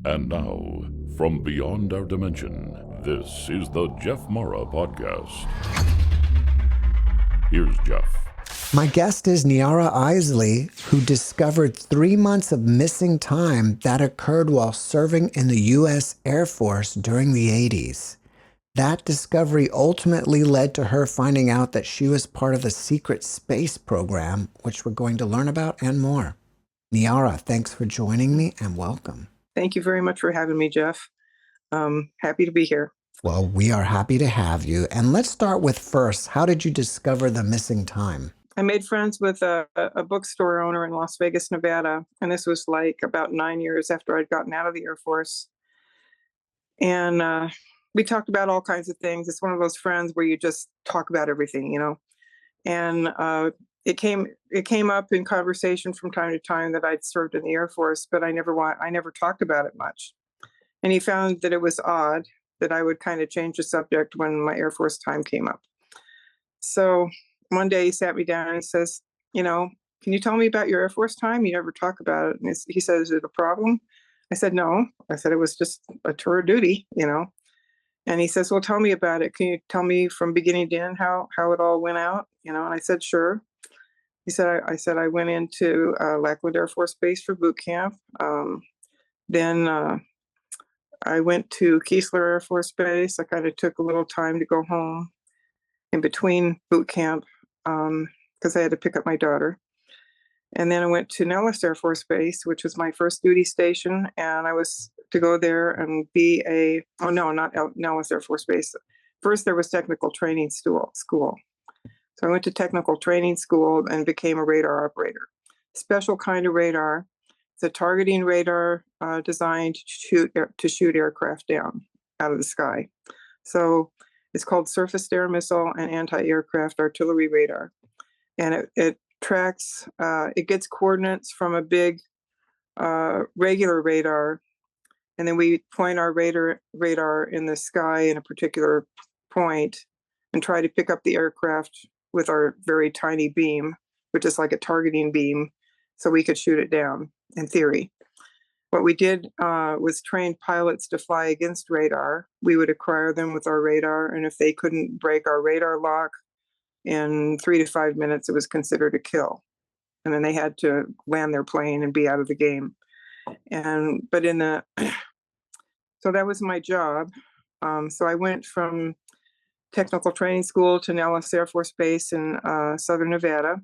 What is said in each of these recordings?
And now, from beyond our dimension, this is the JeffMara podcast. Here's Jeff. My guest is Niara Isley, who discovered 3 months of missing time that occurred while serving in the U.S. Air Force during the 80s. That discovery ultimately led to her finding out that she was part of the secret space program, which we're going to learn about and more. Niara, thanks for joining me and welcome. Thank you very much for having me, Jeff. Happy to be here. Well, we are happy to have you. And let's start with first, how did you discover the missing time? I made friends with a bookstore owner in Las Vegas, Nevada, and this was like about 9 years after I'd gotten out of the Air Force. And we talked about all kinds of things. It's one of those friends where you just talk about everything, you know. And it came up in conversation from time to time that I'd served in the Air Force, but I never talked about it much. And he found that it was odd that I would kind of change the subject when my Air Force time came up. So one day he sat me down and he says, can you tell me about your Air Force time? You never talk about it. And he said, is it a problem? I said, no. I said, it was just a tour of duty, And he says, well, tell me about it. Can you tell me from beginning to end how it all went out? And I said, sure. He said, I went into Lackland Air Force Base for boot camp. Then I went to Keesler Air Force Base. I kind of took a little time to go home in between boot camp because I had to pick up my daughter. And then I went to Nellis Air Force Base, which was my first duty station. And I was to go there and be not Nellis Air Force Base. First, there was technical training school. So I went to technical training school and became a radar operator. Special kind of radar. It's a targeting radar designed to shoot aircraft down out of the sky. So it's called surface air missile and anti-aircraft artillery radar. And it tracks, it gets coordinates from a big regular radar. And then we point our radar in the sky in a particular point and try to pick up the aircraft with our very tiny beam, which is like a targeting beam, so we could shoot it down in theory. What we did was train pilots to fly against radar. We would acquire them with our radar, and if they couldn't break our radar lock in 3 to 5 minutes, it was considered a kill. And then they had to land their plane and be out of the game. So that was my job. So I went from technical training school to Nellis Air Force Base in Southern Nevada.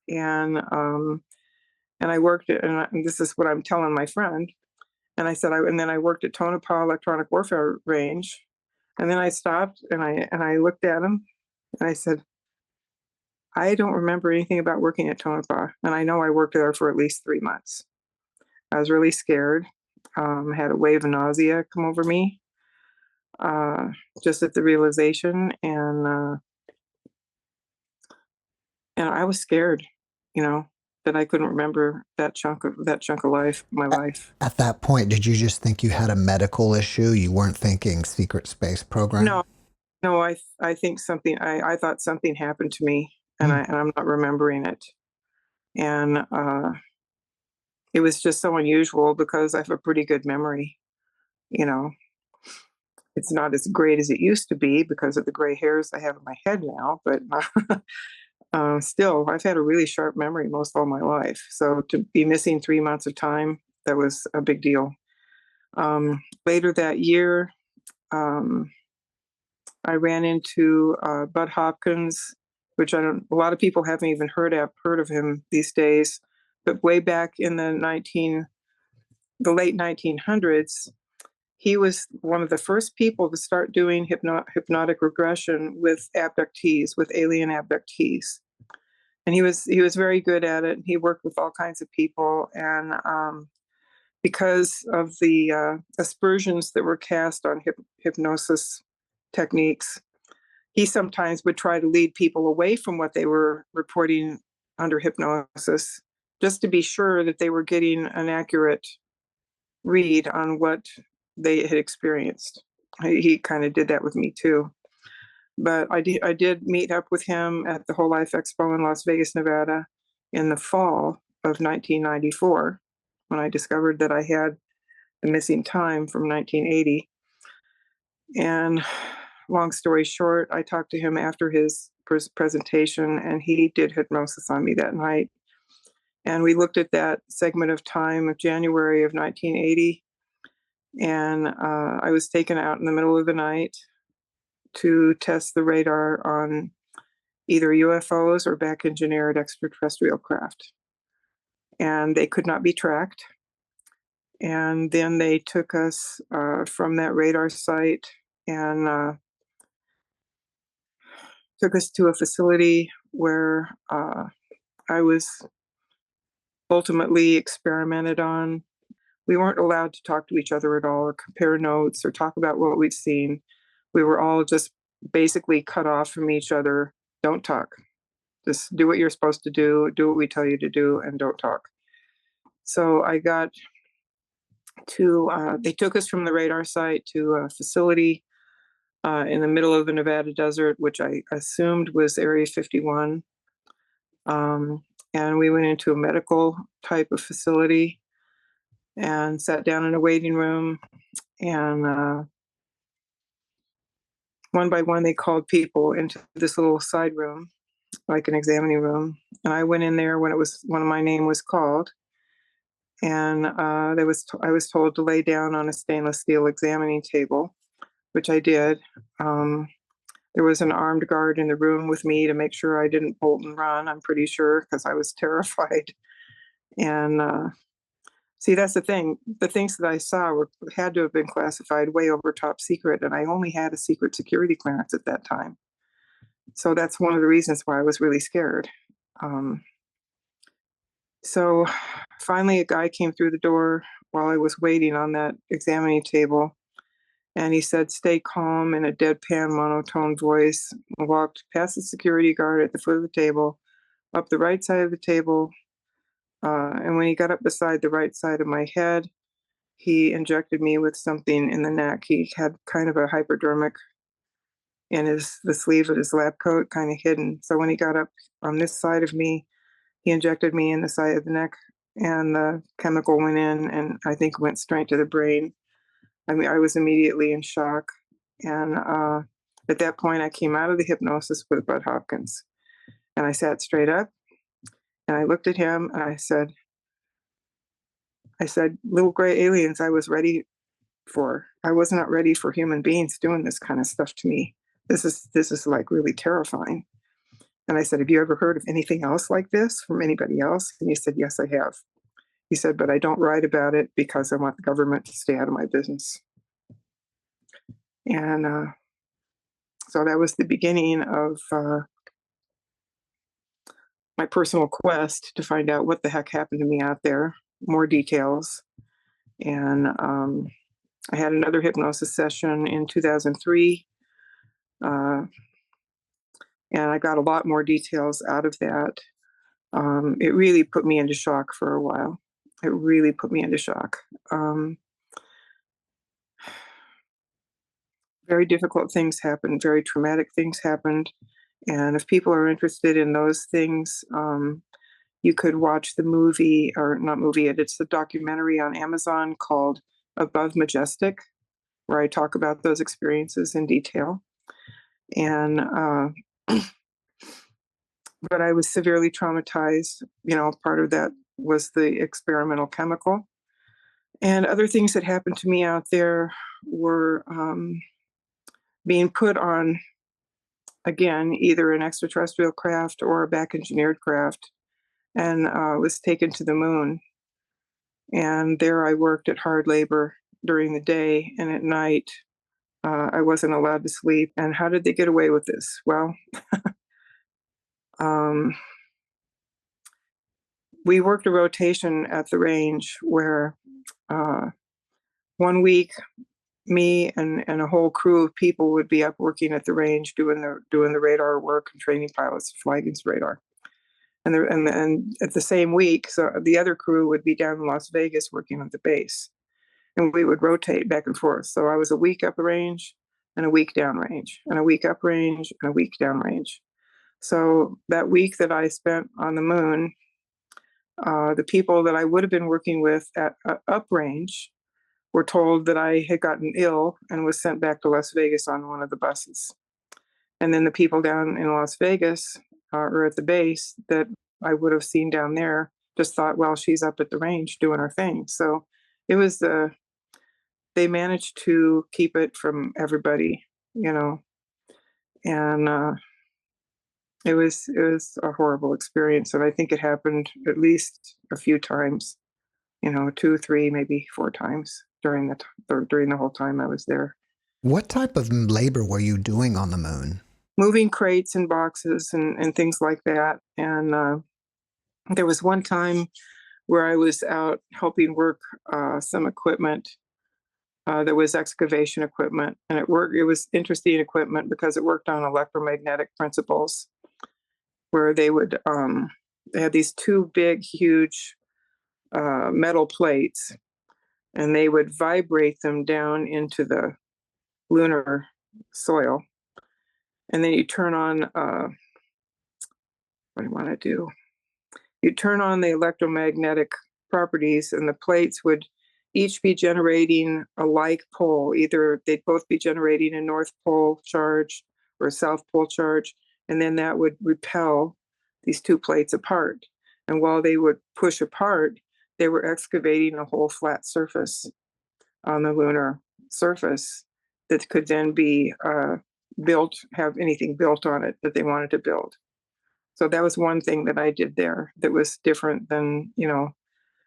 And I worked and this is what I'm telling my friend. And I said, then I worked at Tonopah Electronic Warfare Range. And then I stopped and I looked at him and I said, I don't remember anything about working at Tonopah. And I know I worked there for at least 3 months. I was really scared. Had a wave of nausea come over me just at the realization. And I was scared, that I couldn't remember that chunk of my life. At that point, did you just think you had a medical issue? You weren't thinking secret space program? No, I think I thought something happened to me and I'm not remembering it. And it was just so unusual because I have a pretty good memory, It's not as great as it used to be because of the gray hairs I have in my head now, but still, I've had a really sharp memory most all my life. So to be missing 3 months of time, that was a big deal. Later that year, I ran into Bud Hopkins, which a lot of people haven't even heard of him these days. But way back in the late 1900s, he was one of the first people to start doing hypnotic regression with abductees, with alien abductees. And he was very good at it. He worked with all kinds of people. And because of the aspersions that were cast on hypnosis techniques, he sometimes would try to lead people away from what they were reporting under hypnosis, just to be sure that they were getting an accurate read on what they had experienced. He kind of did that with me too. But I did meet up with him at the Whole Life Expo in Las Vegas, Nevada in the fall of 1994, when I discovered that I had the missing time from 1980. And long story short, I talked to him after his presentation, and he did hypnosis on me that night. And we looked at that segment of time of January of 1980. And I was taken out in the middle of the night to test the radar on either UFOs or back engineered extraterrestrial craft. And they could not be tracked. And then they took us from that radar site and took us to a facility where I was ultimately experimented on. We weren't allowed to talk to each other at all or compare notes or talk about what we'd seen. We were all just basically cut off from each other. Don't talk. Just do what you're supposed to do what we tell you to do, and don't talk. So I got to, they took us from the radar site to a facility in the middle of the Nevada desert, which I assumed was Area 51. And we went into a medical type of facility and sat down in a waiting room. And one by one, they called people into this little side room, like an examining room. And I went in there when my name was called. And I was told to lay down on a stainless steel examining table, which I did. There was an armed guard in the room with me to make sure I didn't bolt and run, I'm pretty sure, because I was terrified. And see, that's the thing. The things that I saw had to have been classified way over top secret, and I only had a secret security clearance at that time. So that's one of the reasons why I was really scared. So finally, a guy came through the door while I was waiting on that examining table. And he said, "Stay calm," in a deadpan monotone voice, and walked past the security guard at the foot of the table, up the right side of the table. And when he got up beside the right side of my head, he injected me with something in the neck. He had kind of a hypodermic in the sleeve of his lab coat, kind of hidden. So when he got up on this side of me, he injected me in the side of the neck, and the chemical went in, and I think went straight to the brain. I mean, I was immediately in shock. And at that point, I came out of the hypnosis with Bud Hopkins. And I sat straight up, and I looked at him, and I said, "Little gray aliens I was ready for. I was not ready for human beings doing this kind of stuff to me. This is like really terrifying." And I said, "Have you ever heard of anything else like this from anybody else?" And he said, "Yes, I have." He said, "But I don't write about it because I want the government to stay out of my business." And so that was the beginning of my personal quest to find out what the heck happened to me out there, more details. And I had another hypnosis session in 2003. And I got a lot more details out of that. It really put me into shock for a while. It really put me into shock. Very difficult things happened, very traumatic things happened. And if people are interested in those things, you could watch the movie, or not movie, it's the documentary on Amazon called Above Majestic, where I talk about those experiences in detail. And but I was severely traumatized. Part of that was the experimental chemical. And other things that happened to me out there were being put on, again, either an extraterrestrial craft or a back engineered craft, and was taken to the moon. And there I worked at hard labor during the day, and at night I wasn't allowed to sleep. And how did they get away with this? Well, we worked a rotation at the range where 1 week me and a whole crew of people would be up working at the range doing the radar work and training pilots to fly against radar. And at the same week, so the other crew would be down in Las Vegas working on the base, and we would rotate back and forth. So I was a week up range and a week down range, and a week up range and a week down range. So that week that I spent on the moon, the people that I would have been working with at up range were told that I had gotten ill and was sent back to Las Vegas on one of the buses. And then the people down in Las Vegas or at the base that I would have seen down there just thought, well, she's up at the range doing her thing. So it was they managed to keep it from everybody, and it was a horrible experience. And I think it happened at least a few times, 2, 3, maybe 4 times during the whole time I was there. What type of labor were you doing on the moon? Moving crates and boxes and things like that. And there was one time where I was out helping work some equipment. There was excavation equipment, and it was interesting equipment because it worked on electromagnetic principles, where they had these 2 big, huge metal plates, and they would vibrate them down into the lunar soil. And then you turn on, what do you want to do? You turn on the electromagnetic properties, and the plates would each be generating a like pole. Either they'd both be generating a north pole charge or a south pole charge, and then that would repel these 2 plates apart. And while they would push apart, they were excavating a whole flat surface on the lunar surface that could then be have anything built on it that they wanted to build. So that was one thing that I did there that was different than,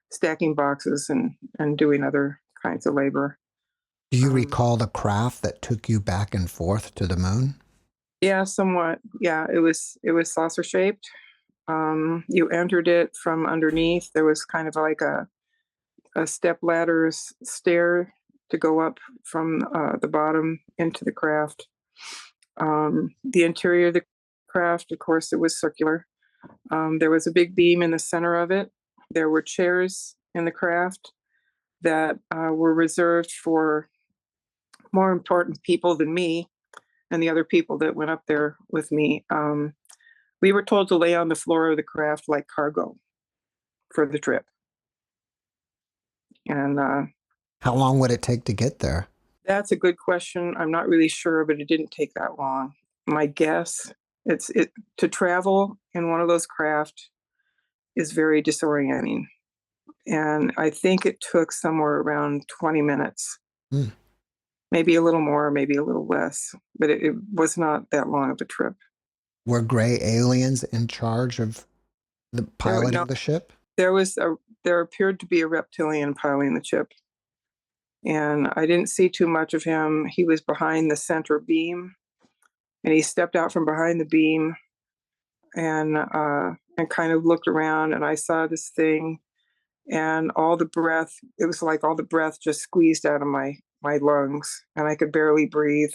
stacking boxes and doing other kinds of labor. Do you recall the craft that took you back and forth to the moon? Yeah, somewhat. Yeah, it was saucer shaped. You entered it from underneath. There was kind of like a step ladder stair to go up from the bottom into the craft. The interior of the craft, of course, it was circular. There was a big beam in the center of it. There were chairs in the craft that were reserved for more important people than me and the other people that went up there with me. We were told to lay on the floor of the craft like cargo for the trip. And how long would it take to get there? That's a good question. I'm not really sure, but it didn't take that long. My guess, to travel in one of those craft is very disorienting. And I think it took somewhere around 20 minutes. Maybe a little more, maybe a little less, but it was not that long of a trip. Were gray aliens in charge of the piloting the ship? There appeared to be a reptilian piloting the ship. And I didn't see too much of him. He was behind the center beam, and he stepped out from behind the beam and kind of looked around, and I saw this thing, and it was like all the breath just squeezed out of my lungs, and I could barely breathe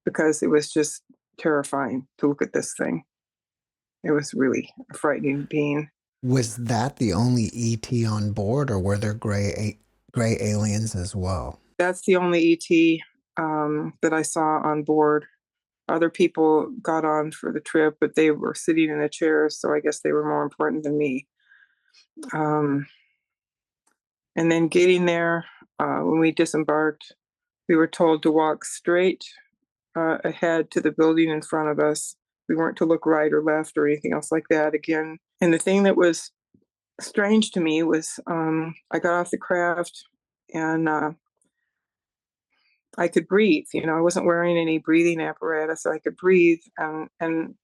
because it was just terrifying to look at this thing. It was really a frightening being. Was that the only ET on board, or were there gray aliens as well? That's the only ET that I saw on board. Other people got on for the trip, but they were sitting in the chairs, so I guess they were more important than me. And then getting there, when we disembarked, we were told to walk straight ahead to the building in front of us. We weren't to look right or left or anything else like that again. And the thing that was strange to me was I got off the craft and I could breathe. I wasn't wearing any breathing apparatus, so I could breathe. And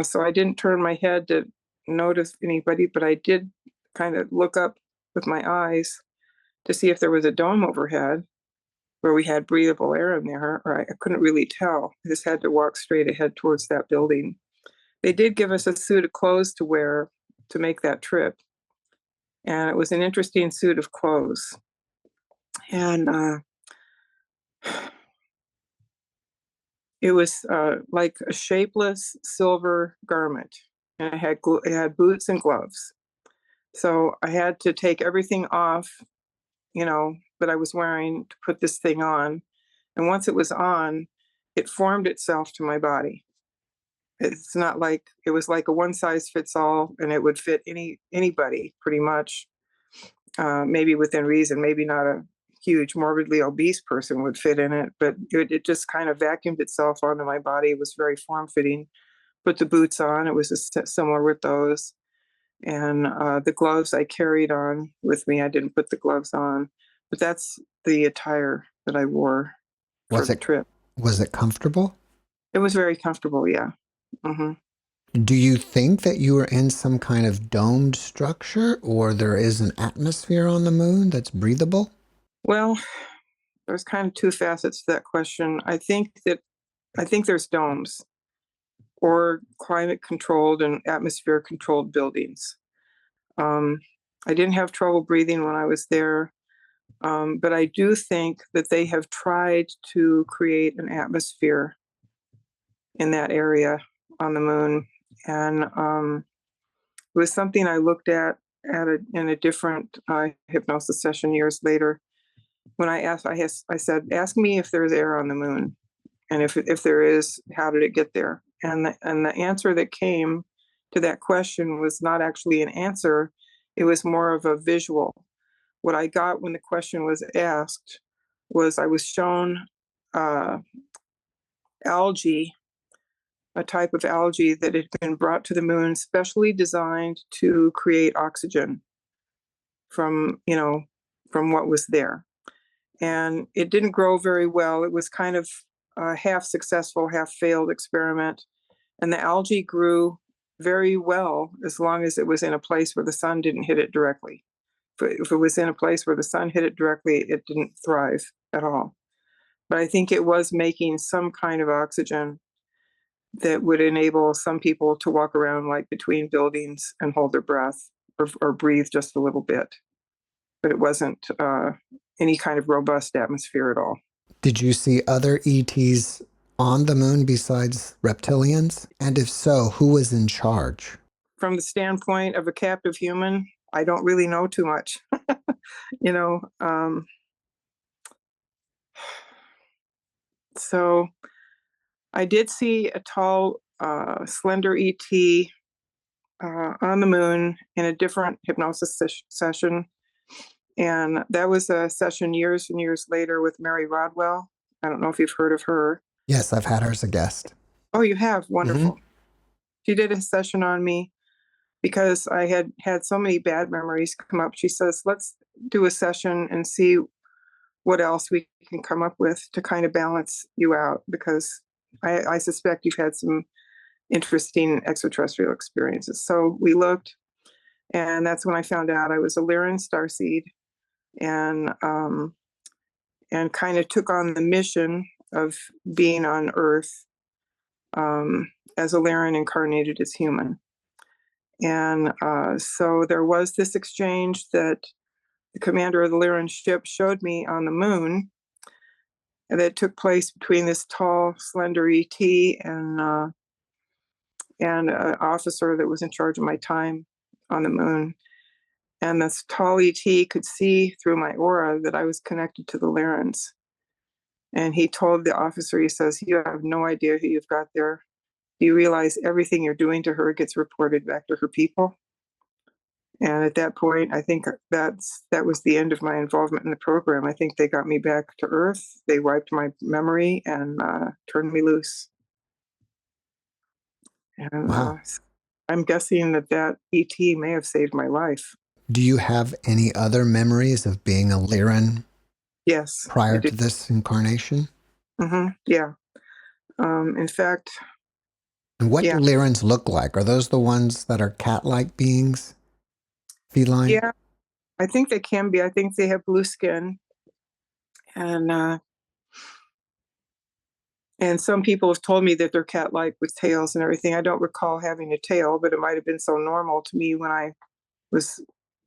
so I didn't turn my head to notice anybody, but I did kind of look up with my eyes to see if there was a dome overhead where we had breathable air in there, or I couldn't really tell. I just had to walk straight ahead towards that building. They did give us a suit of clothes to wear to make that trip. And it was an interesting suit of clothes. And it was like a shapeless silver garment. And it had boots and gloves. So I had to take everything off, that I was wearing to put this thing on. And once it was on, it formed itself to my body. It's not like, it was like a one size fits all, and it would fit anybody pretty much, maybe within reason, maybe not a huge, morbidly obese person would fit in it, but it just kind of vacuumed itself onto my body. It was very form-fitting. Put the boots on. It was similar with those. And the gloves I carried on with me. I didn't put the gloves on, but that's the attire that I wore for the trip. Was it comfortable? It was very comfortable, yeah. Mm-hmm. Do you think that you were in some kind of domed structure, or there is an atmosphere on the moon that's breathable? Well, there's kind of two facets to that question. I think there's domes or climate controlled and atmosphere controlled buildings. I didn't have trouble breathing when I was there, but I do think that they have tried to create an atmosphere in that area on the moon. And it was something I looked at in a different hypnosis session years later. When I said, ask me if there's air on the moon. And if there is, how did it get there? And the answer that came to that question was not actually an answer. It was more of a visual. What I got when the question was asked was I was shown algae, a type of algae that had been brought to the moon, specially designed to create oxygen from what was there. And it didn't grow very well. It was kind of a half successful, half failed experiment. And the algae grew very well as long as it was in a place where the sun didn't hit it directly. If it was in a place where the sun hit it directly, it didn't thrive at all. But I think it was making some kind of oxygen that would enable some people to walk around like between buildings and hold their breath or breathe just a little bit. But it wasn't any kind of robust atmosphere at all. Did you see other ETs on the moon besides reptilians? And if so, who was in charge? From the standpoint of a captive human, I don't really know too much. So I did see a tall, slender ET on the moon in a different hypnosis session. And that was a session years and years later with Mary Rodwell. I don't know if you've heard of her. Yes, I've had her as a guest. Oh, you have? Wonderful. Mm-hmm. She did a session on me because I had so many bad memories come up. She says, let's do a session and see what else we can come up with to kind of balance you out, because I suspect you've had some interesting extraterrestrial experiences. So we looked, and that's when I found out I was a Lyran starseed, and kind of took on the mission of being on Earth as a Lyran incarnated as human. And so there was this exchange that the commander of the Lyran ship showed me on the moon that took place between this tall, slender ET and an officer that was in charge of my time on the moon. And this tall ET could see through my aura that I was connected to the Lyrans. And he told the officer, he says, you have no idea who you've got there. Do you realize everything you're doing to her gets reported back to her people? And at that point, I think that was the end of my involvement in the program. I think they got me back to Earth. They wiped my memory and turned me loose. And wow. I'm guessing that ET may have saved my life. Do you have any other memories of being a Lyran? Yes. Prior to this incarnation? Mm-hmm. Yeah. In fact. And what do Lyrans look like? Are those the ones that are cat-like beings? Feline? Yeah, I think they can be. I think they have blue skin. And some people have told me that they're cat-like with tails and everything. I don't recall having a tail, but it might have been so normal to me when I was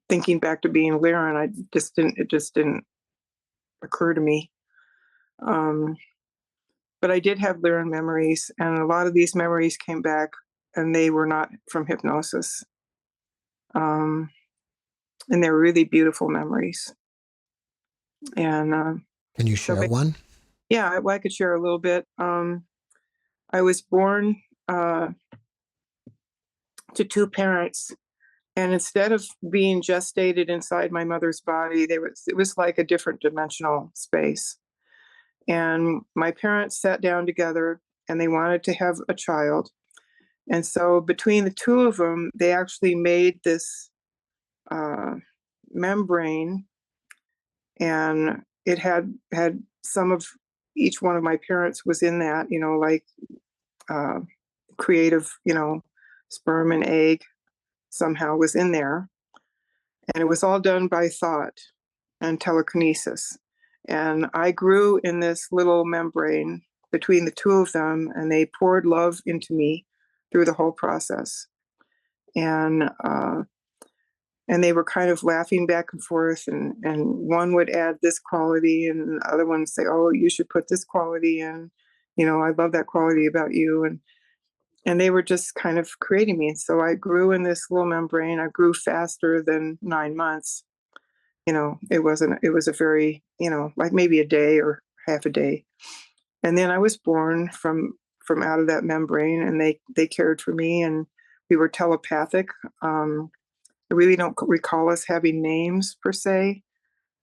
thinking back to being Lyran. It just didn't occur to me. But I did have Lyran memories, and a lot of these memories came back, and they were not from hypnosis. And they were really beautiful memories. And can you share one? Yeah, I could share a little bit. I was born to two parents, And instead of being gestated inside my mother's body, it was like a different dimensional space. And my parents sat down together and they wanted to have a child. And so between the two of them, they actually made this membrane, and it had some of each one of my parents was in that, like creative, sperm and egg somehow was in there. And it was all done by thought and telekinesis. And I grew in this little membrane between the two of them, and they poured love into me through the whole process. And they were kind of laughing back and forth, and one would add this quality, and the other one would say, "Oh, you should put this quality in. I love that quality about you." And they were just kind of creating me. So I grew in this little membrane. I grew faster than 9 months. It was a very, like maybe a day or half a day. And then I was born from out of that membrane, and they cared for me, and we were telepathic. I really don't recall us having names per se.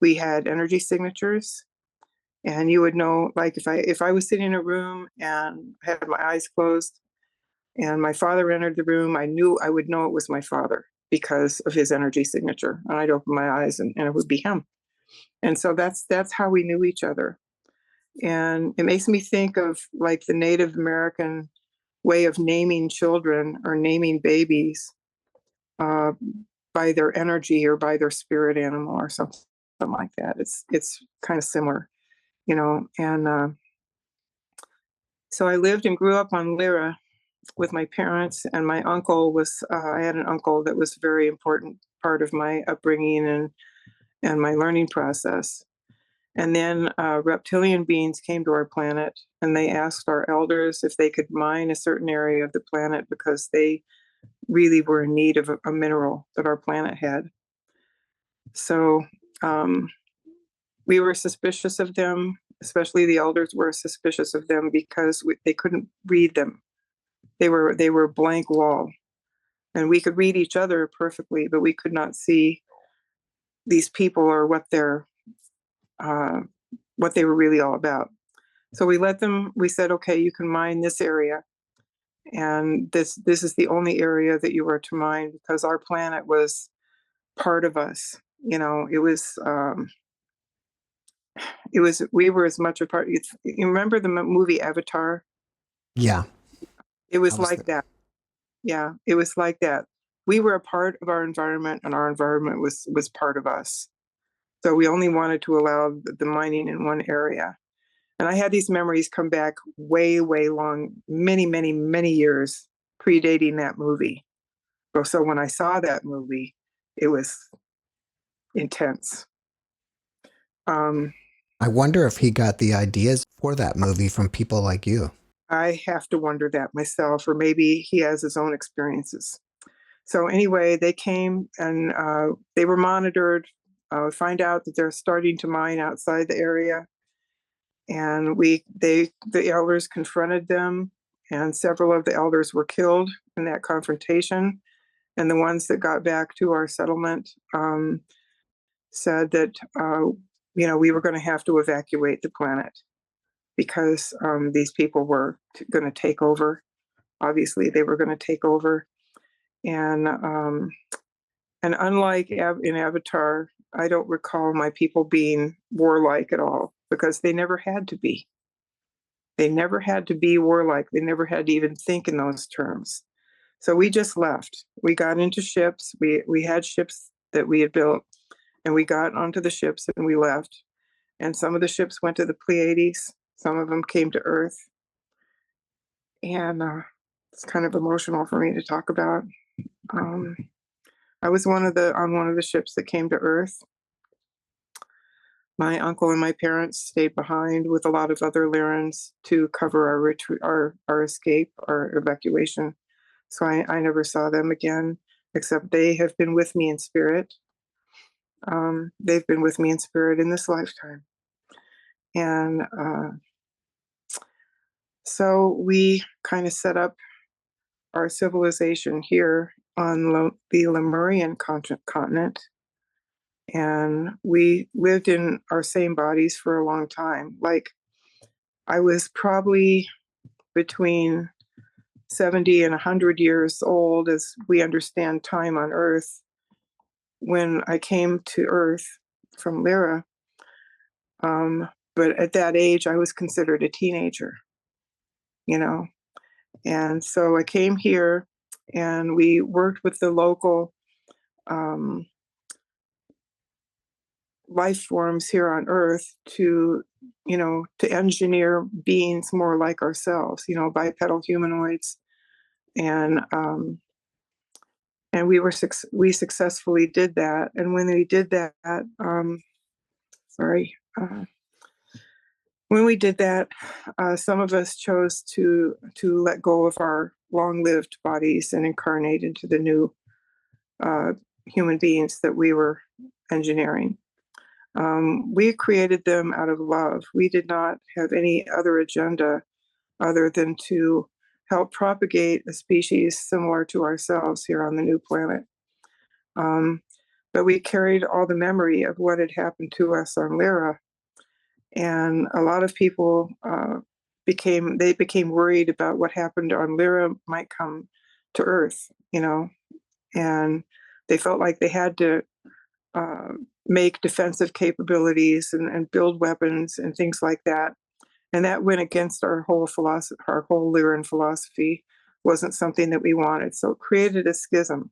We had energy signatures, and you would know, like if I was sitting in a room and had my eyes closed and my father entered the room, I would know it was my father because of his energy signature. And I'd open my eyes and it would be him. And so that's how we knew each other. And it makes me think of like the Native American way of naming children or naming babies by their energy or by their spirit animal or something like that. It's kind of similar, And so I lived and grew up on Lyra with my parents, and my uncle was. I had an uncle that was a very important part of my upbringing and my learning process. And then reptilian beings came to our planet, and they asked our elders if they could mine a certain area of the planet because they really were in need of a mineral that our planet had. So we were suspicious of them, especially the elders were suspicious of them because they couldn't read them. They were a blank wall, and we could read each other perfectly, but we could not see these people or what they were really all about. So we said, okay, you can mine this area. And this is the only area that you are to mine because our planet was part of us. We were as much a part. You remember the movie Avatar? Yeah. It was like that. Yeah, it was like that. We were a part of our environment, and our environment was part of us. So we only wanted to allow the mining in one area. And I had these memories come back way, way long, many, many, many years predating that movie. So when I saw that movie, it was intense. I wonder if he got the ideas for that movie from people like you. I have to wonder that myself, or maybe he has his own experiences. So anyway, they came and they were monitored. Find out that they're starting to mine outside the area, and the elders confronted them, and several of the elders were killed in that confrontation. And the ones that got back to our settlement said that we were going to have to evacuate the planet because these people were going to take over. Obviously, they were going to take over, and unlike in Avatar, I don't recall my people being warlike at all because they never had to be. They never had to be warlike. They never had to even think in those terms. So we just left. We got into ships. We had ships that we had built, and we got onto the ships and we left. And some of the ships went to the Pleiades. Some of them came to Earth. And it's kind of emotional for me to talk about. I was on one of the ships that came to Earth. My uncle and my parents stayed behind with a lot of other Lyrans to cover our escape, our evacuation. So I never saw them again, except they have been with me in spirit. They've been with me in spirit in this lifetime. And so we kind of set up our civilization here on the Lemurian continent, and we lived in our same bodies for a long time. Like, I was probably between 70 and 100 years old, as we understand time on Earth, when I came to Earth from Lyra. But at that age, I was considered a teenager, you know. And so I came here, and we worked with the local life forms here on Earth to, to engineer beings more like ourselves, bipedal humanoids, and we successfully did that. And when we did that, when we did that, some of us chose to let go of our long-lived bodies and incarnate into the new human beings that we were engineering. We created them out of love. We did not have any other agenda other than to help propagate a species similar to ourselves here on the new planet. But we carried all the memory of what had happened to us on Lyra. And a lot of people became worried about what happened on Lyra might come to Earth, and they felt like they had to make defensive capabilities and build weapons and things like that. And that went against our whole philosophy. Our whole Lyran philosophy wasn't something that we wanted. So it created a schism.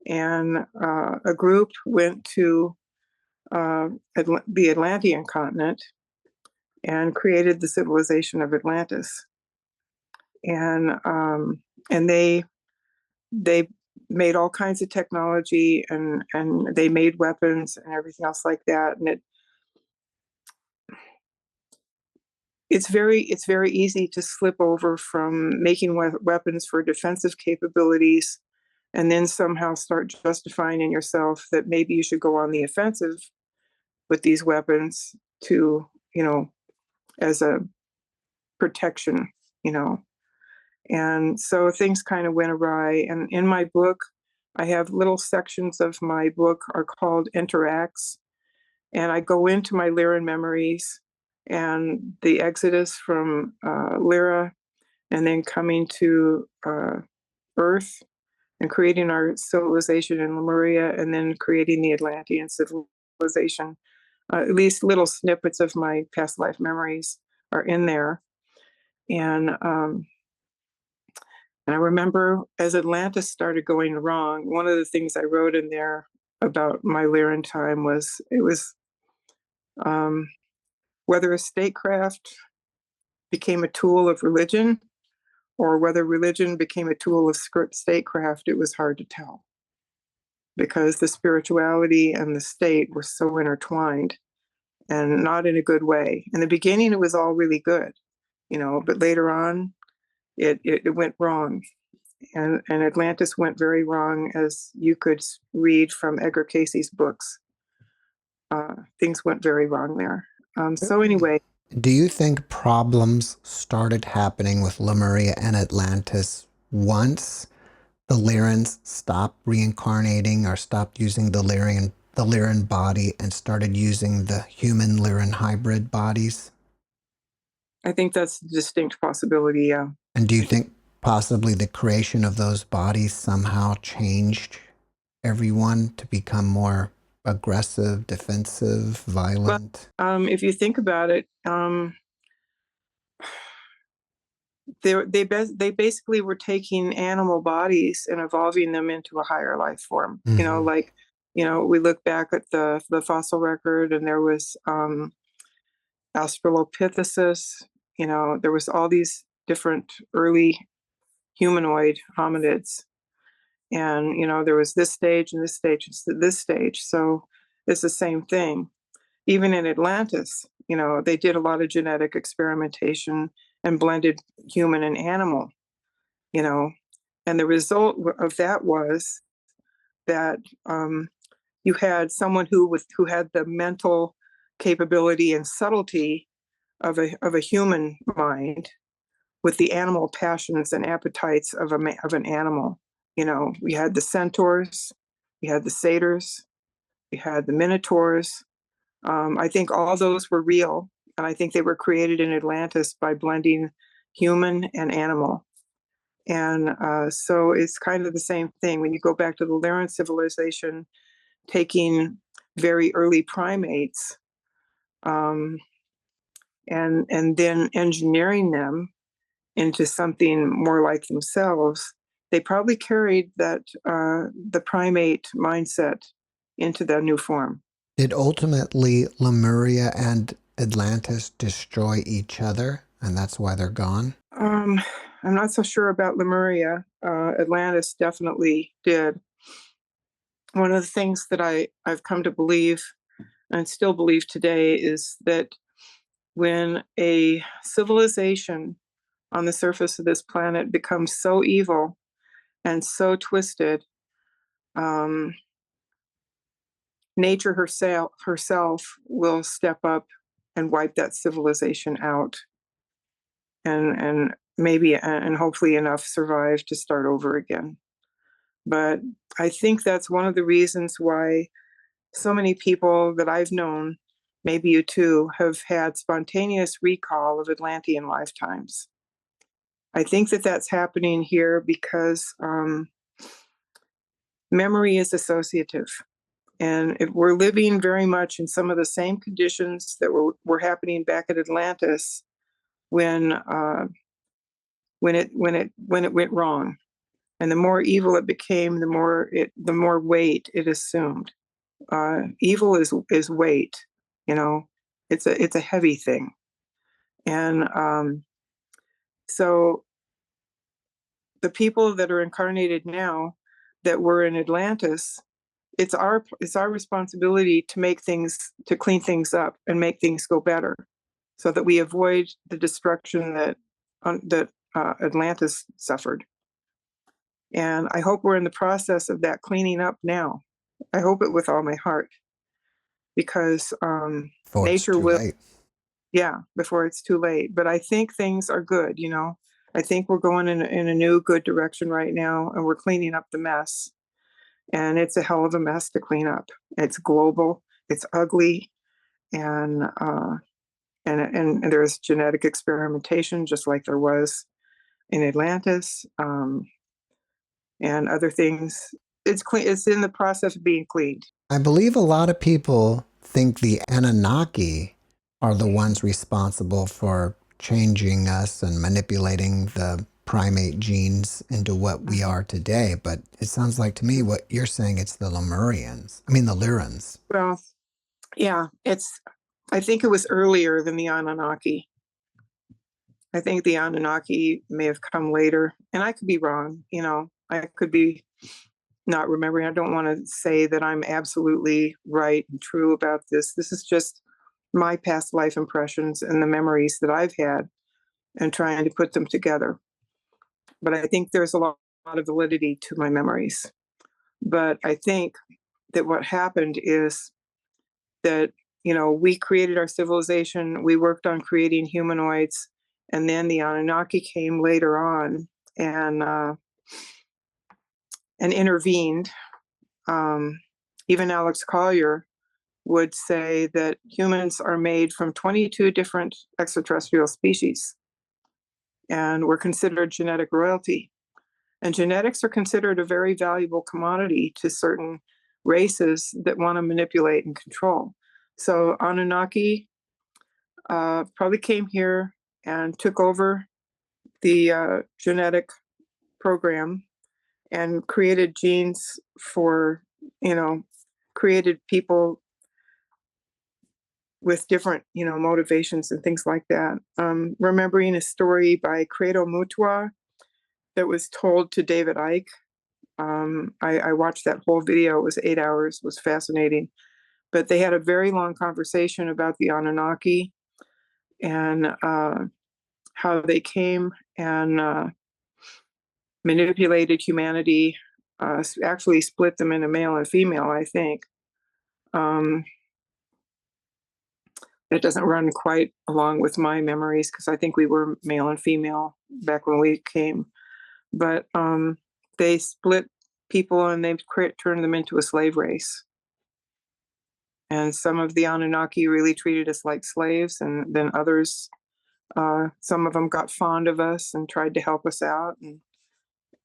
And a group went to the Atlantean continent and created the civilization of Atlantis. And they made all kinds of technology, and they made weapons and everything else like that. And it's very easy to slip over from making weapons for defensive capabilities and then somehow start justifying in yourself that maybe you should go on the offensive with these weapons to, as a protection, And so things kind of went awry. And in my book, I have little sections of my book are called interacts. And I go into my Lyran memories and the exodus from Lyra, and then coming to Earth and creating our civilization in Lemuria, and then creating the Atlantean civilization. At least little snippets of my past life memories are in there. And I remember as Atlantis started going wrong, one of the things I wrote in there about my Lyran time was whether a statecraft became a tool of religion or whether religion became a tool of statecraft, it was hard to tell, because the spirituality and the state were so intertwined, and not in a good way. In the beginning, it was all really good, but later on, it went wrong. And Atlantis went very wrong, as you could read from Edgar Casey's books. Things went very wrong there. So anyway. Do you think problems started happening with Lemuria and Atlantis once the Lyrans stopped reincarnating or stopped using the Lyran body and started using the human Lyran hybrid bodies? I think that's a distinct possibility, yeah. And do you think possibly the creation of those bodies somehow changed everyone to become more aggressive, defensive, violent? But, if you think about it, they basically were taking animal bodies and evolving them into a higher life form. Mm-hmm. We look back at the fossil record, and there was Australopithecus. There was all these different early humanoid hominids, and there was this stage and this stage and this stage. So it's the same thing. Even in Atlantis, they did a lot of genetic experimentation and blended human and animal, and the result of that was that you had someone who had the mental capability and subtlety of a human mind with the animal passions and appetites of an animal, We had the centaurs, we had the satyrs, we had the minotaurs. I think all those were real, and I think they were created in Atlantis by blending human and animal. And so it's kind of the same thing when you go back to the Lyran civilization, taking very early primates and then engineering them into something more like themselves. They probably carried that the primate mindset into the new form. Did ultimately Lemuria and Atlantis destroy each other, and that's why they're gone? I'm not so sure about Lemuria. Atlantis definitely did. One of the things that I've come to believe and still believe today is that when a civilization on the surface of this planet becomes so evil and so twisted, nature herself will step up and wipe that civilization out, and maybe and hopefully enough survive to start over again. But I think that's one of the reasons why so many people that I've known, maybe you too, have had spontaneous recall of Atlantean lifetimes. I think that that's happening here because memory is associative. And we're living very much in some of the same conditions that were happening back at Atlantis when it went wrong. And the more evil it became, the more weight it assumed. Evil is weight, it's a heavy thing. And so the people that are incarnated now that were in Atlantis, it's our responsibility to clean things up and make things go better, so that we avoid the destruction that Atlantis suffered. And I hope we're in the process of that cleaning up now. I hope it with all my heart, because nature will. Late. Yeah, before it's too late. But I think things are good. I think we're going in a new good direction right now, and we're cleaning up the mess. And it's a hell of a mess to clean up. It's global. It's ugly, and there's genetic experimentation, just like there was in Atlantis, and other things. It's clean. It's in the process of being cleaned. I believe a lot of people think the Anunnaki are the ones responsible for changing us and manipulating the primate genes into what we are today. But it sounds like to me what you're saying, it's the Lyrans. Well, yeah, I think it was earlier than the Anunnaki. I think the Anunnaki may have come later, and I could be wrong. I could be not remembering. I don't want to say that I'm absolutely right and true about this. This is just my past life impressions and the memories that I've had, and trying to put them together. But I think there's a lot of validity to my memories. But I think that what happened is that, we created our civilization, we worked on creating humanoids, and then the Anunnaki came later on and intervened. Even Alex Collier would say that humans are made from 22 different extraterrestrial species, and we're considered genetic royalty. And genetics are considered a very valuable commodity to certain races that want to manipulate and control. So Anunnaki probably came here and took over the genetic program and created genes for, created people with different, motivations and things like that. Remembering a story by Credo Mutua that was told to David Icke. I watched that whole video. It was 8 hours. It was fascinating. But they had a very long conversation about the Anunnaki and how they came and manipulated humanity, actually split them into male and female, I think. It doesn't run quite along with my memories, because I think we were male and female back when we came. But they split people and they've turned them into a slave race. And some of the Anunnaki really treated us like slaves, and then others, some of them got fond of us and tried to help us out,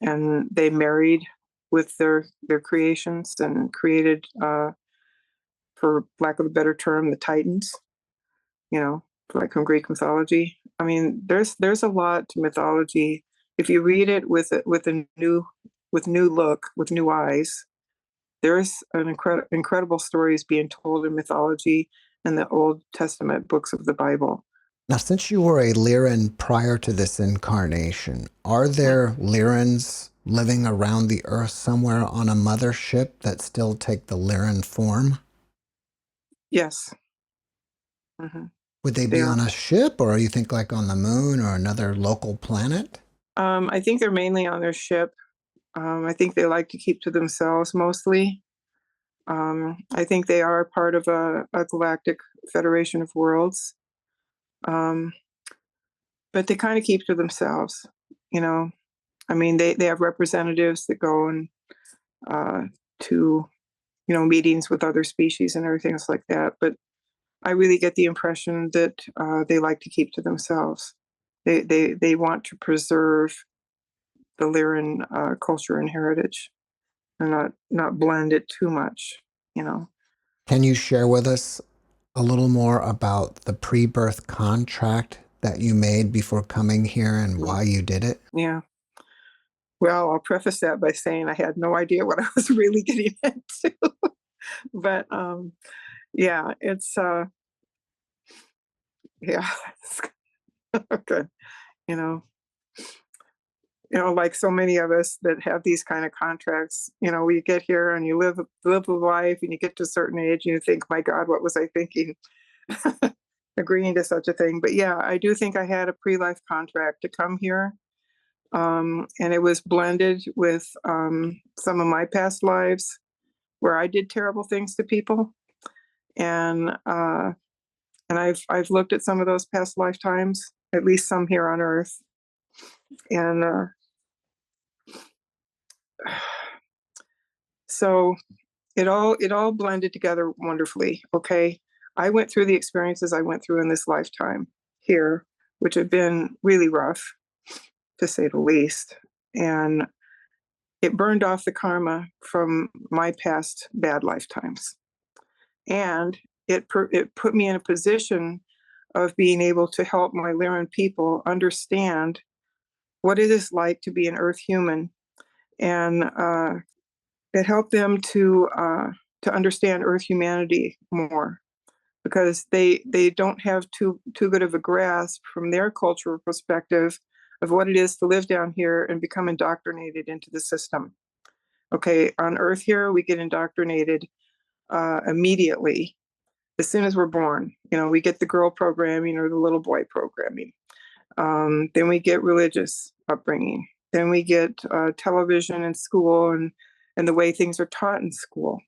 and they married with their creations and created, for lack of a better term, the Titans, like from Greek mythology. I mean, there's a lot to mythology. If you read it with new look, with new eyes, there's an incredible stories being told in mythology and the Old Testament books of the Bible. Now, since you were a Lyran prior to this incarnation, are there Lyrans living around the Earth somewhere on a mothership that still take the Lyran form? Yes. Mm-hmm. Would they be on a ship, or you think like on the moon or another local planet? I think they're mainly on their ship. I think they like to keep to themselves mostly. I think they are part of a galactic federation of worlds. But they kind of keep to themselves, I mean, they have representatives that go and to, meetings with other species and everything else like that. But I really get the impression that they like to keep to themselves. They want to preserve the Lyran culture and heritage, and not blend it too much, Can you share with us a little more about the pre-birth contract that you made before coming here and why you did it? Yeah. Well, I'll preface that by saying I had no idea what I was really getting into. But yeah, it's yeah. Okay. Like so many of us that have these kind of contracts, we get here and you live a life and you get to a certain age and you think, my God, what was I thinking? Agreeing to such a thing. But yeah, I do think I had a pre-life contract to come here. And it was blended with some of my past lives where I did terrible things to people. And I've looked at some of those past lifetimes, at least some here on Earth. And so it all blended together wonderfully. Okay. I went through the experiences I went through in this lifetime here, which have been really rough, to say the least. And it burned off the karma from my past bad lifetimes. And it put me in a position of being able to help my Lyran people understand what it is like to be an Earth human. And it helped them to understand Earth humanity more, because they don't have too good of a grasp from their cultural perspective of what it is to live down here and become indoctrinated into the system. Okay, on Earth here, we get indoctrinated immediately as soon as we're born. We get the girl programming or the little boy programming. Then we get religious upbringing. Then we get television and school and the way things are taught in school,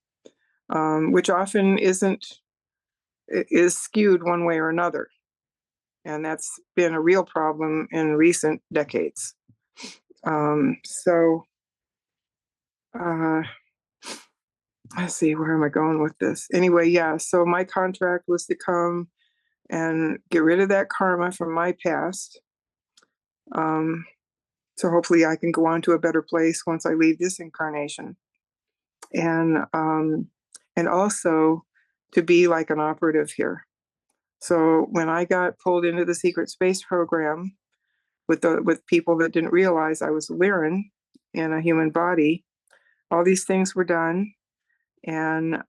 which often is skewed one way or another. And that's been a real problem in recent decades. Let's see, where am I going with this? Anyway, yeah, so my contract was to come and get rid of that karma from my past. So hopefully I can go on to a better place once I leave this incarnation. And also to be like an operative here. So when I got pulled into the secret space program with people that didn't realize I was Lyran in a human body, all these things were done, and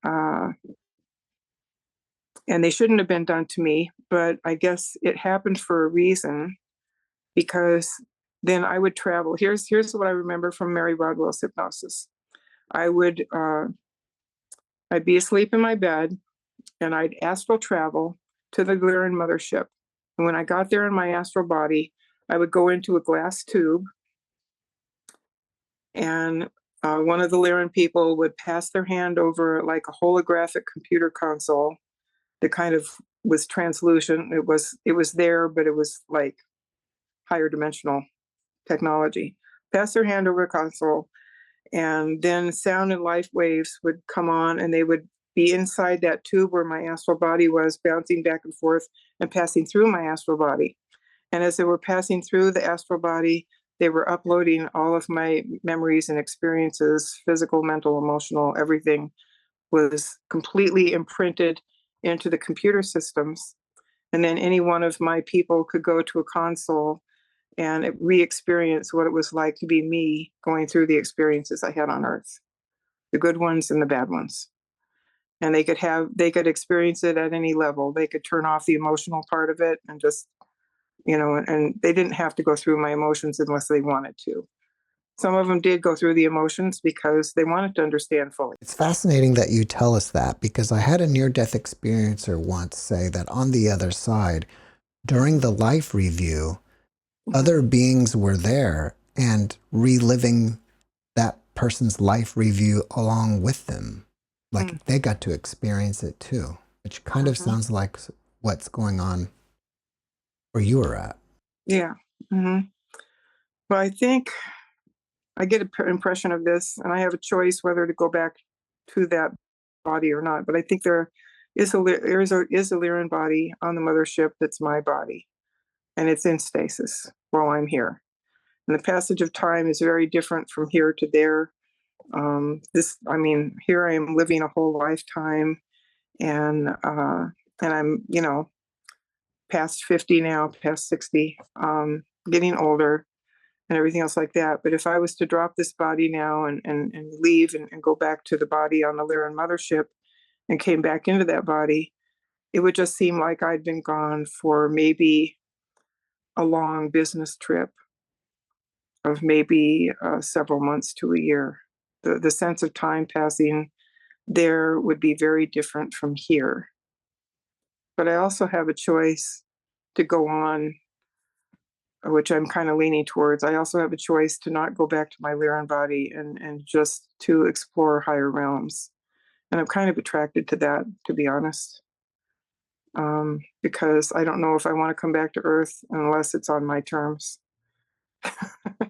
they shouldn't have been done to me, but I guess it happened for a reason, because then I would travel. Here's what I remember from Mary Rodwell's hypnosis. I'd be asleep in my bed, and I'd astral travel to the Lyran mothership. And when I got there in my astral body, I would go into a glass tube, and one of the Lyran people would pass their hand over like a holographic computer console that kind of was translucent. It was there, but it was like higher dimensional technology. Pass their hand over a console, And then sound and light waves would come on, and they would be inside that tube where my astral body was, bouncing back and forth and passing through my astral body. And as they were passing through the astral body, they were uploading all of my memories and experiences, physical, mental, emotional, everything was completely imprinted into the computer systems. And then any one of my people could go to a console and re-experience what it was like to be me going through the experiences I had on Earth, the good ones and the bad ones. And they could experience it at any level. They could turn off the emotional part of it and just, and they didn't have to go through my emotions unless they wanted to. Some of them did go through the emotions because they wanted to understand fully. It's fascinating that you tell us that, because I had a near-death experiencer once say that on the other side, during the life review, other beings were there and reliving that person's life review along with them. Like they got to experience it too, which kind of sounds like what's going on where you were at. Yeah. Well, I think I get an impression of this, and I have a choice whether to go back to that body or not. But I think there is a Lyran body on the mothership that's my body, and it's in stasis while I'm here. And the passage of time is very different from here to there. Here I am living a whole lifetime, and I'm, past 50 now, past 60, getting older and everything else like that. But if I was to drop this body now and leave and go back to the body on the Lyran mothership and came back into that body, it would just seem like I'd been gone for maybe a long business trip of maybe several months to a year. The sense of time passing there would be very different from here. But I also have a choice to go on, which I'm kind of leaning towards. I also have a choice to not go back to my Lyran body and just to explore higher realms. And I'm kind of attracted to that, to be honest, because I don't know if I want to come back to Earth unless it's on my terms.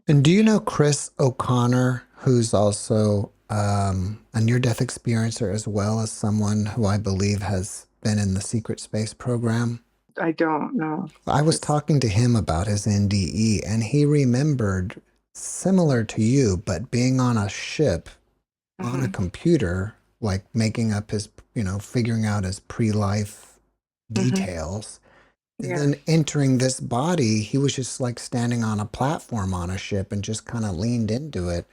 And do you know Chris O'Connor, who's also a near-death experiencer as well as someone who I believe has been in the secret space program? I don't know. I was talking to him about his NDE, and he remembered, similar to you, but being on a ship, on a computer, like making up his, figuring out his pre-life details. And then entering this body, he was just like standing on a platform on a ship and just kind of leaned into it.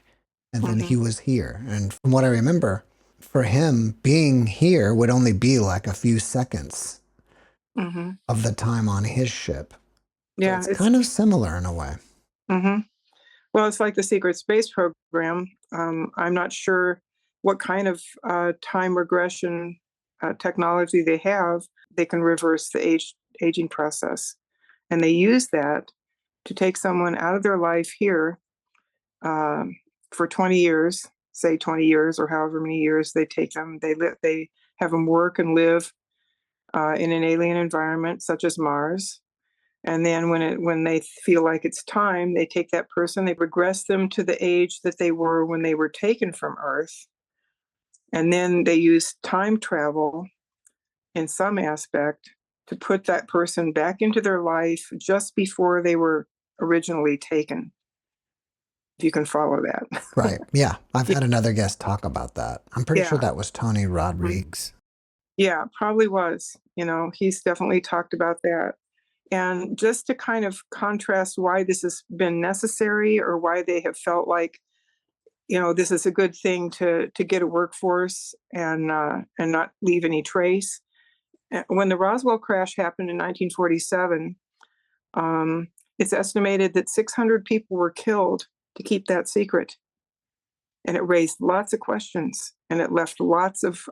And then he was here. And from what I remember, for him, being here would only be like a few seconds of the time on his ship. Yeah, so it's kind of similar in a way. Well, it's like the secret space program. I'm not sure what kind of time regression technology they have. They can reverse the aging process. And they use that to take someone out of their life here for 20 years, say 20 years or however many years they take them. They have them work and live in an alien environment such as Mars. And then when they feel like it's time, they take that person, they regress them to the age that they were when they were taken from Earth. And then they use time travel in some aspect to put that person back into their life just before they were originally taken. If you can follow that. Right. Yeah. I've had another guest talk about that. I'm pretty sure that was Tony Rodriguez. Yeah, probably was. He's definitely talked about that. And just to kind of contrast why this has been necessary or why they have felt like, this is a good thing to get a workforce and not leave any trace. When the Roswell crash happened in 1947, it's estimated that 600 people were killed to keep that secret. And it raised lots of questions, and it left lots of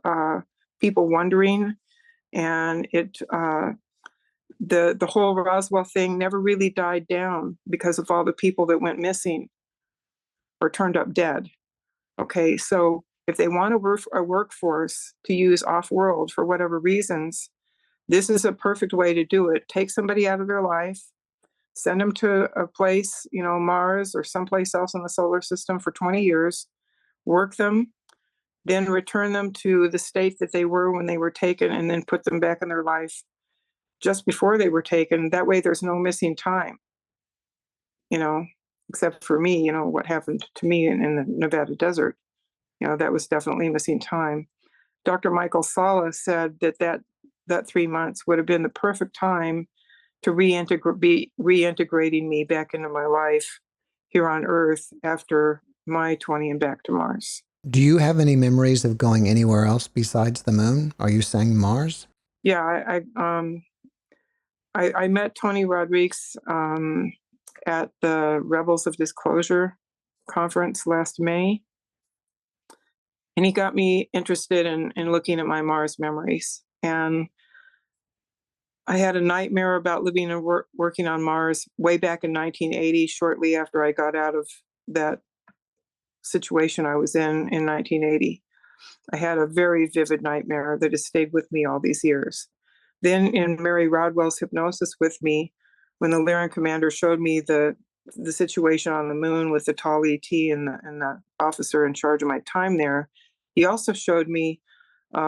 people wondering. And the whole Roswell thing never really died down because of all the people that went missing or turned up dead. Okay, so if they want a workforce to use off-world for whatever reasons, this is a perfect way to do it. Take somebody out of their life, send them to a place, Mars or someplace else in the solar system for 20 years, work them, then return them to the state that they were when they were taken, and then put them back in their life just before they were taken. That way there's no missing time, except for me, what happened to me in the Nevada desert. That was definitely missing time. Dr. Michael Sala said that 3 months would have been the perfect time to be reintegrating me back into my life here on Earth after my 20 and back to Mars. Do you have any memories of going anywhere else besides the moon? Are you saying Mars? Yeah, I met Tony Rodriguez at the Rebels of Disclosure conference last May. And he got me interested in looking at my Mars memories. And I had a nightmare about living and working on Mars way back in 1980, shortly after I got out of that situation I was in 1980. I had a very vivid nightmare that has stayed with me all these years. Then in Mary Rodwell's hypnosis with me, when the Lyran commander showed me the situation on the moon with the tall ET and the officer in charge of my time there, he also showed me,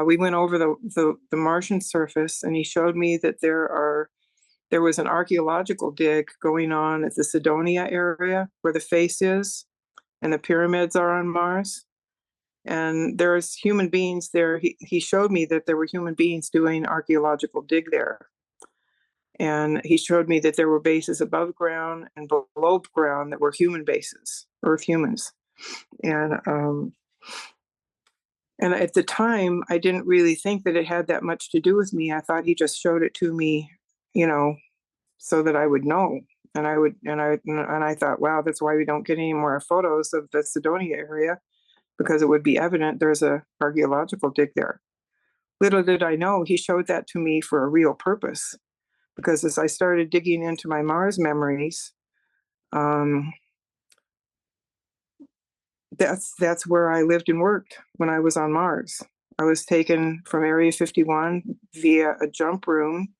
we went over the Martian surface, and he showed me that there was an archaeological dig going on at the Cydonia area where the face is and the pyramids are on Mars. And there's human beings there. He showed me that there were human beings doing archaeological dig there. And he showed me that there were bases above ground and below ground that were human bases, Earth humans. And at the time, I didn't really think that it had that much to do with me. I thought he just showed it to me, so that I would know. And I thought, wow, that's why we don't get any more photos of the Cydonia area, because it would be evident there's a archaeological dig there. Little did I know he showed that to me for a real purpose, because as I started digging into my Mars memories, that's where I lived and worked when I was on Mars. I was taken from Area 51 via a jump room,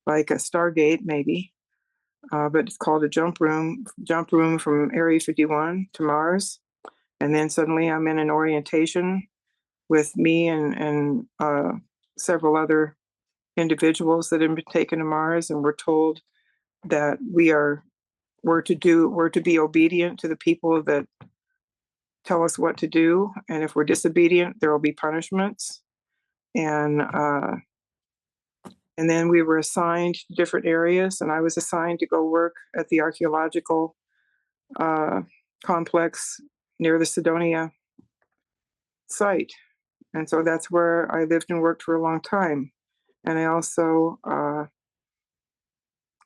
like a Stargate maybe, but it's called a jump room from Area 51 to Mars. And then suddenly I'm in an orientation with me and several other individuals that have been taken to Mars, and we're told that we're to be obedient to the people that tell us what to do, and if we're disobedient, there will be punishments. And then we were assigned to different areas, and I was assigned to go work at the archaeological complex near the Cydonia site. And so that's where I lived and worked for a long time. And I also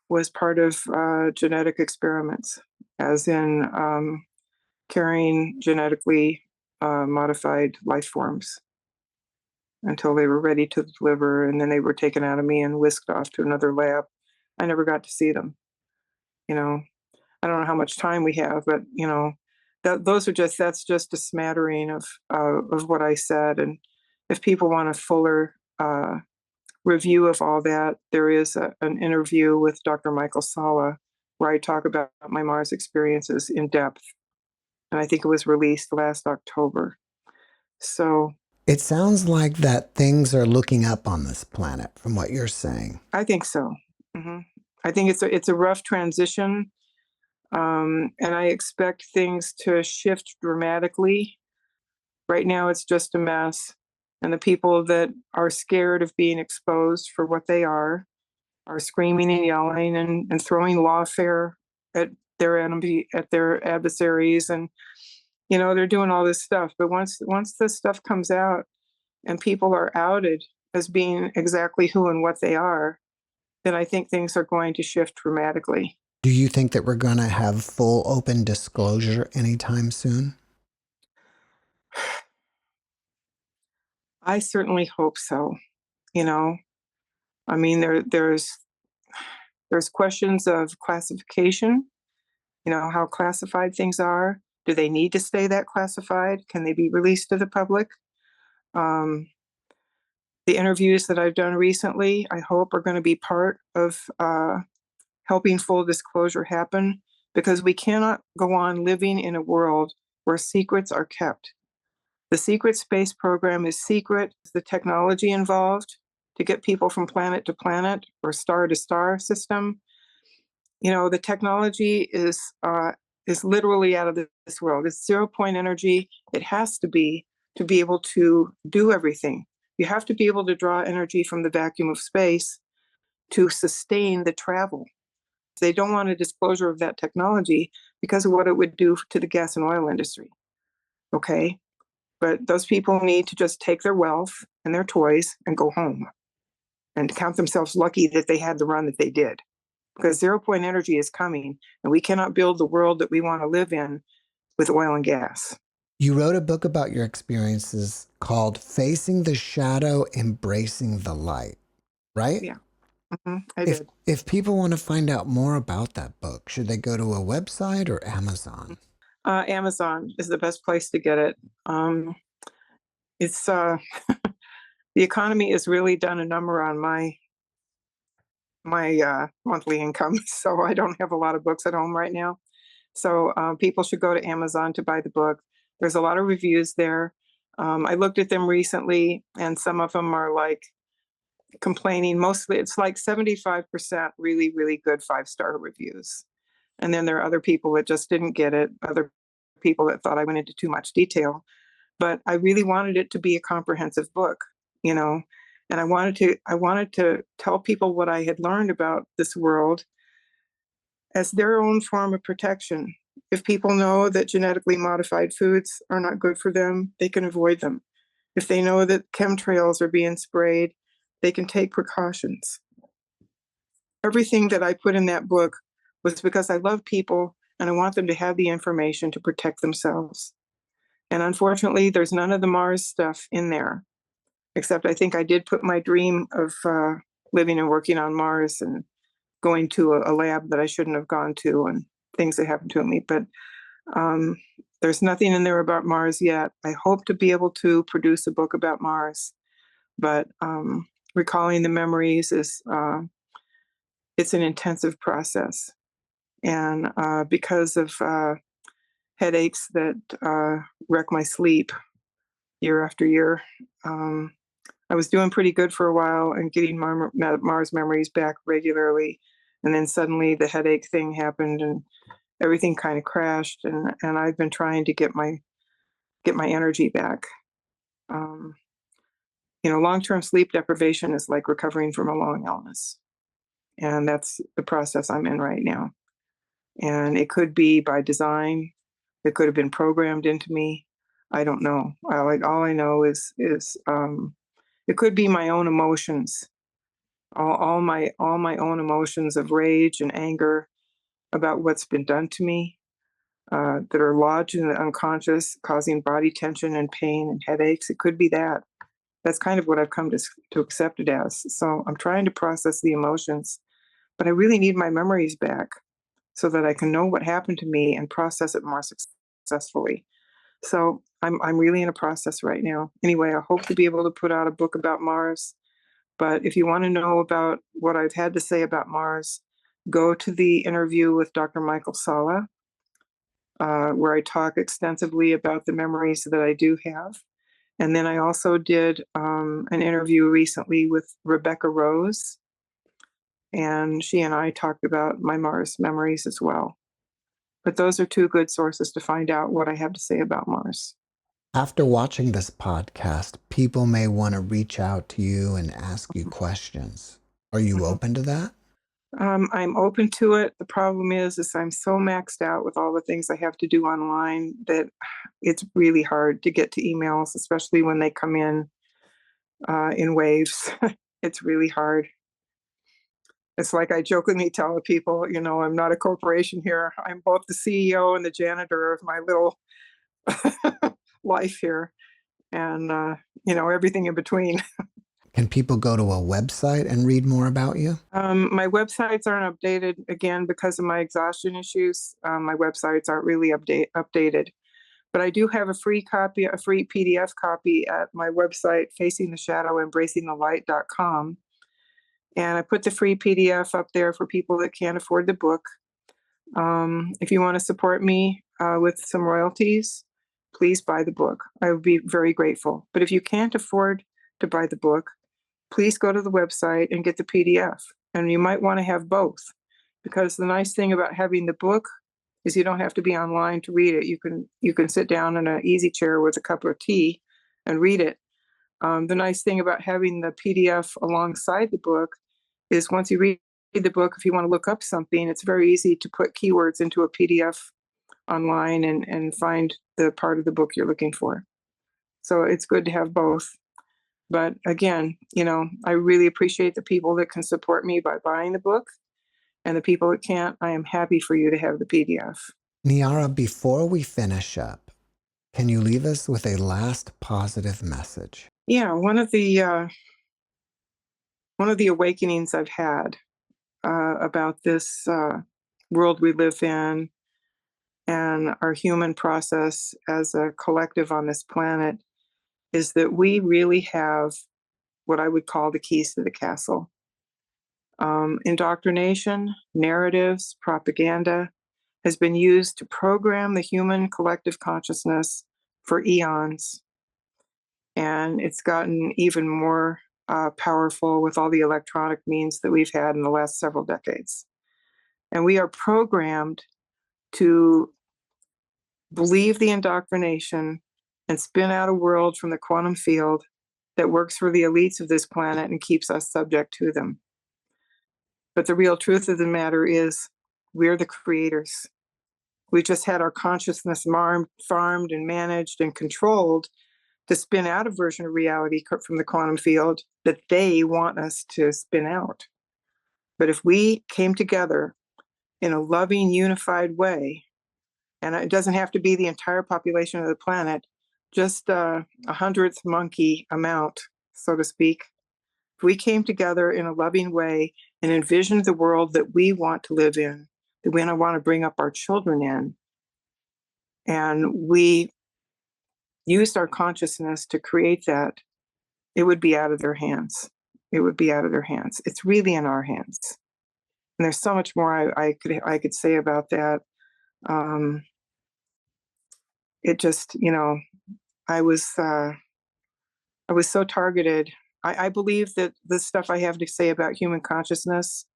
was part of genetic experiments, as in carrying genetically modified life forms until they were ready to deliver, and then they were taken out of me and whisked off to another lab. I never got to see them. I don't know how much time we have, but that's just a smattering of what I said. And if people want a fuller review of all that, there is an interview with Dr. Michael Sala where I talk about my Mars experiences in depth. And I think it was released last October. So It sounds like that things are looking up on this planet from what you're saying. I think so. Mm-hmm. I think it's a rough transition. And I expect things to shift dramatically. Right now, it's just a mess. And the people that are scared of being exposed for what they are screaming and yelling and throwing lawfare at their adversaries. And, they're doing all this stuff. But once this stuff comes out and people are outed as being exactly who and what they are, then I think things are going to shift dramatically. Do you think that we're going to have full open disclosure anytime soon? I certainly hope so. I mean, there's questions of classification, how classified things are. Do they need to stay that classified? Can they be released to the public? The interviews that I've done recently, I hope, are going to be part of helping full disclosure happen, because we cannot go on living in a world where secrets are kept. The secret space program is secret. The technology involved to get people from planet to planet or star to star system, the technology is literally out of this world. It's 0 point energy. It has to be able to do everything. You have to be able to draw energy from the vacuum of space to sustain the travel. They don't want a disclosure of that technology because of what it would do to the gas and oil industry. Okay? But those people need to just take their wealth and their toys and go home and count themselves lucky that they had the run that they did. Because 0 point energy is coming, and we cannot build the world that we want to live in with oil and gas. You wrote a book about your experiences called Facing the Shadow, Embracing the Light, right? Yeah, I did. If people want to find out more about that book, should they go to a website or Amazon? Amazon is the best place to get it. It's the economy has really done a number on my monthly income, so I don't have a lot of books at home right now. So people should go to Amazon to buy the book. There's a lot of reviews there. I looked at them recently, and some of them are like complaining. Mostly, it's like 75% really, really good 5-star reviews. And then there are other people that just didn't get it, other people that thought I went into too much detail. But I really wanted it to be a comprehensive book, and I wanted to tell people what I had learned about this world as their own form of protection. If people know that genetically modified foods are not good for them, they can avoid them. If they know that chemtrails are being sprayed, they can take precautions. Everything that I put in that book was because I love people and I want them to have the information to protect themselves. And unfortunately, there's none of the Mars stuff in there, except I think I did put my dream of living and working on Mars and going to a lab that I shouldn't have gone to and things that happened to me. But there's nothing in there about Mars yet. I hope to be able to produce a book about Mars, but recalling the memories is it's an intensive process. And because of headaches that wreck my sleep year after year, I was doing pretty good for a while and getting Mars memories back regularly. And then suddenly the headache thing happened and everything kind of crashed. And I've been trying to get my energy back. Long-term sleep deprivation is like recovering from a long illness. And that's the process I'm in right now. And it could be by design. It could have been programmed into me. I don't know. All I know is it could be my own emotions, all my own emotions of rage and anger about what's been done to me that are lodged in the unconscious, causing body tension and pain and headaches. It could be that. That's kind of what I've come to accept it as. So I'm trying to process the emotions, but I really need my memories back so that I can know what happened to me and process it more successfully. So I'm really in a process right now. Anyway, I hope to be able to put out a book about Mars. But if you want to know about what I've had to say about Mars, go to the interview with Dr. Michael Sala, where I talk extensively about the memories that I do have. And then I also did an interview recently with Rebecca Rose, and she and I talked about my Mars memories as well. But those are two good sources to find out what I have to say about Mars. After watching this podcast, people may want to reach out to you and ask you questions. Are you open to that? I'm open to it. The problem is I'm so maxed out with all the things I have to do online that it's really hard to get to emails, especially when they come in waves. It's really hard. It's like I jokingly tell people, I'm not a corporation here. I'm both the CEO and the janitor of my little life here, and everything in between. Can people go to a website and read more about you? My websites aren't updated again because of my exhaustion issues. My websites aren't really updated, but I do have a free PDF copy at my website, facingtheshadowembracingthelight.com. And I put the free PDF up there for people that can't afford the book. If you want to support me with some royalties, please buy the book. I would be very grateful. But if you can't afford to buy the book, please go to the website and get the PDF. And you might want to have both, because the nice thing about having the book is you don't have to be online to read it. You can sit down in an easy chair with a cup of tea and read it. The nice thing about having the PDF alongside the book is once you read the book, if you want to look up something, it's very easy to put keywords into a PDF online and find the part of the book you're looking for. So it's good to have both. But again, I really appreciate the people that can support me by buying the book, and the people that can't, I am happy for you to have the PDF. Niara, before we finish up, can you leave us with a last positive message? Yeah, one of the awakenings I've had about this world we live in and our human process as a collective on this planet is that we really have what I would call the keys to the castle. Indoctrination, narratives, propaganda has been used to program the human collective consciousness for eons. And it's gotten even more powerful with all the electronic means that we've had in the last several decades. And we are programmed to believe the indoctrination and spin out a world from the quantum field that works for the elites of this planet and keeps us subject to them. But the real truth of the matter is we're the creators. We just had our consciousness farmed and managed and controlled to spin out a version of reality from the quantum field that they want us to spin out. But if we came together in a loving, unified way, and it doesn't have to be the entire population of the planet, just a 100th monkey amount, so to speak. If we came together in a loving way and envisioned the world that we want to live in, that we want to bring up our children in, and we used our consciousness to create that, it would be out of their hands. It would be out of their hands. It's really in our hands. And there's so much more I could say about that. It just, I was so targeted. I believe that the stuff I have to say about human consciousness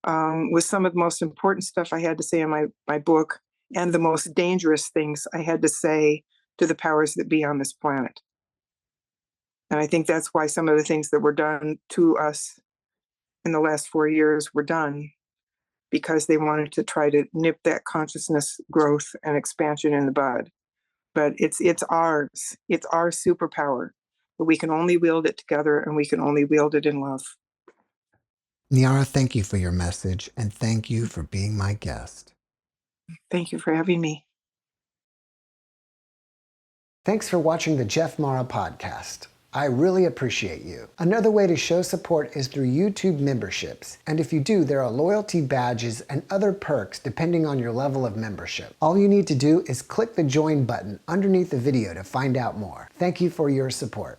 was some of the most important stuff I had to say in my book, and the most dangerous things I had to say to the powers that be on this planet. And I think that's why some of the things that were done to us in the last 4 years were done, because they wanted to try to nip that consciousness growth and expansion in the bud. But it's ours. It's our superpower. But we can only wield it together, and we can only wield it in love. Niara, thank you for your message, and thank you for being my guest. Thank you for having me. Thanks for watching the JeffMara podcast. I really appreciate you. Another way to show support is through YouTube memberships. And if you do, there are loyalty badges and other perks depending on your level of membership. All you need to do is click the join button underneath the video to find out more. Thank you for your support.